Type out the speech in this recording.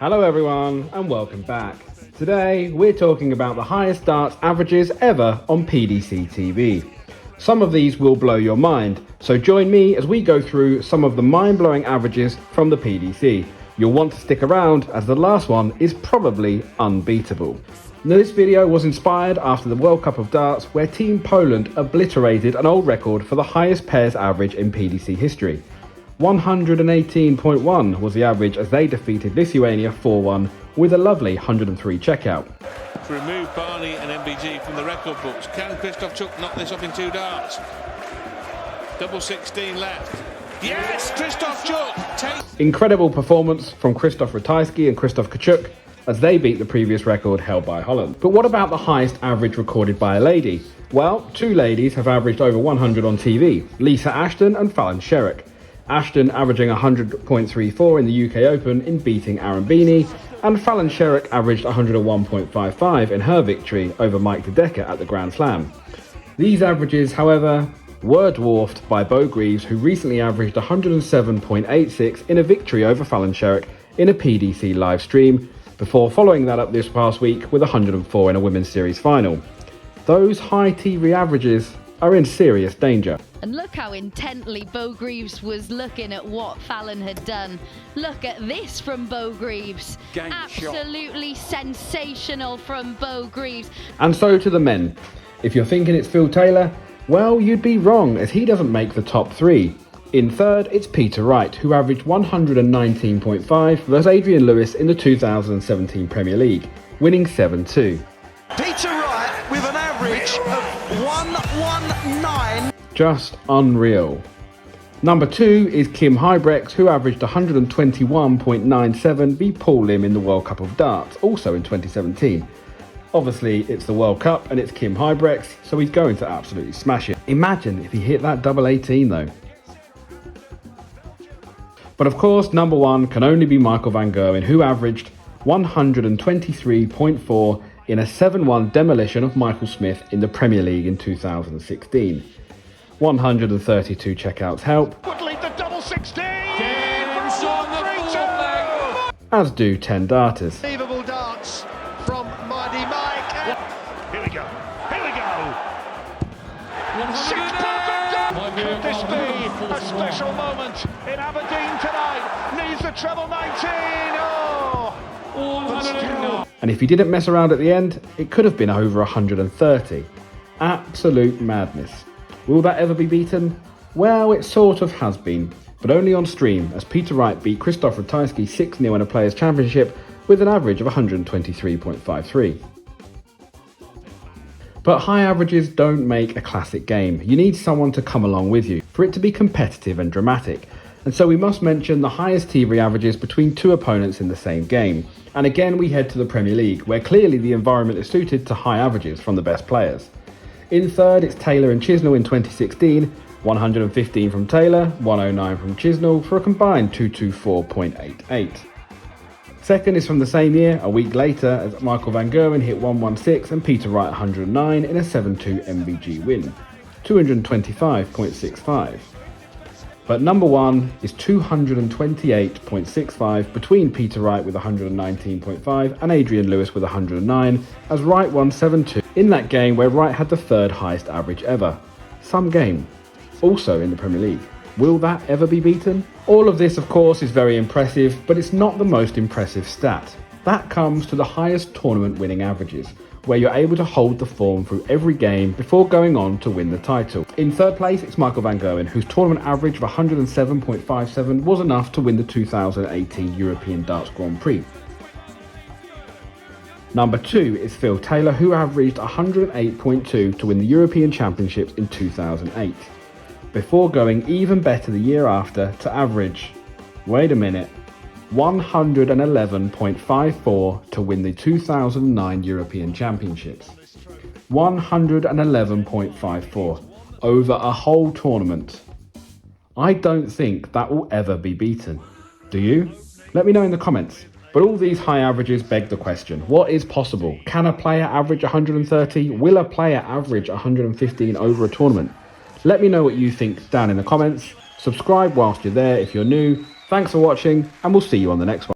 Hello everyone and welcome back. Today we're talking about the highest darts averages ever on PDC TV. Some of these will blow your mind, so join me as we go through some of the mind-blowing averages from the PDC. You'll want to stick around as the last one is probably unbeatable. Now, this video was inspired after the World Cup of Darts where Team Poland obliterated an old record for the highest pairs average in PDC history. 118.1 was the average as they defeated Lithuania 4-1 with a lovely 103 checkout. To remove Barney and MBG from the record books, can Krzysztof Czuk knock this up in 2 darts? Double 16 left. Yes, Krzysztof Czuk! Incredible performance from Krzysztof Ratajski and Krzysztof Kachuk as they beat the previous record held by Holland. But what about the highest average recorded by a lady? Well, 2 ladies have averaged over 100 on TV, Lisa Ashton and Fallon Sherrock. Ashton averaging 100.34 in the UK Open in beating Aaron Beanie, and Fallon Sherrock averaged 101.55 in her victory over Mike De Decker at the Grand Slam. These averages, however, were dwarfed by Beau Greaves, who recently averaged 107.86 in a victory over Fallon Sherrock in a PDC live stream, before following that up this past week with 104 in a Women's Series final. Those high TV averages are in serious danger. And look how intently Beau Greaves was looking at what Fallon had done. Look at this from Beau Greaves. Absolutely sensational from Beau Greaves. And so to the men. If you're thinking it's Phil Taylor, well, you'd be wrong as he doesn't make the top 3. In third, it's Peter Wright, who averaged 119.5 versus Adrian Lewis in the 2017 Premier League, winning 7-2. Peter Wright with an average of 119. Just unreal. Number 2 is Kim Huybrechts, who averaged 121.97 beat Paul Lim in the World Cup of Darts, also in 2017. Obviously, it's the World Cup and it's Kim Huybrechts, so he's going to absolutely smash it. Imagine if he hit that double 18 though. But of course, number 1 can only be Michael van Gerwen, who averaged 123.4 in a 7-1 demolition of Michael Smith in the Premier League in 2016. 132 checkouts help, Would lead the double 16. as do 10 darters. Unbelievable darts from Mighty Mike. Here we go. Here we go. 6 perfect darts. Could this be a special moment in Aberdeen tonight? Needs the treble 19. But still. And if he didn't mess around at the end, it could have been over 130. Absolute madness. Will that ever be beaten? Well, it sort of has been, but only on stream, as Peter Wright beat Krzysztof Ratajski 6-0 in a Players' Championship with an average of 123.53. But high averages don't make a classic game. You need someone to come along with you for it to be competitive and dramatic. And so we must mention the highest TV averages between 2 opponents in the same game. And again, we head to the Premier League, where clearly the environment is suited to high averages from the best players. In third, it's Taylor and Chisnell in 2016, 115 from Taylor, 109 from Chisnell for a combined 224.88. Second is from the same year, a week later, as Michael van Gerwen hit 116 and Peter Wright 109 in a 7-2 MVG win, 225.65. But number 1 is 228.65 between Peter Wright with 119.5 and Adrian Lewis with 109, as Wright won 7-2 in that game where Wright had the 3rd highest average ever. Some game. Also in the Premier League. Will that ever be beaten? All of this, of course, is very impressive, but it's not the most impressive stat. That comes to the highest tournament winning averages, where you're able to hold the form through every game before going on to win the title. In third place, it's Michael van Gerwen, whose tournament average of 107.57 was enough to win the 2018 European Darts Grand Prix. Number 2 is Phil Taylor, who averaged 108.2 to win the European Championships in 2008, before going even better the year after to average, wait a minute, 111.54 to win the 2009 European Championships. 111.54 over a whole tournament. I don't think that will ever be beaten. Do you? Let me know in the comments. But all these high averages beg the question, what is possible? Can a player average 130? Will a player average 115 over a tournament? Let me know what you think down in the comments. Subscribe whilst you're there if you're new. Thanks for watching, and we'll see you on the next one.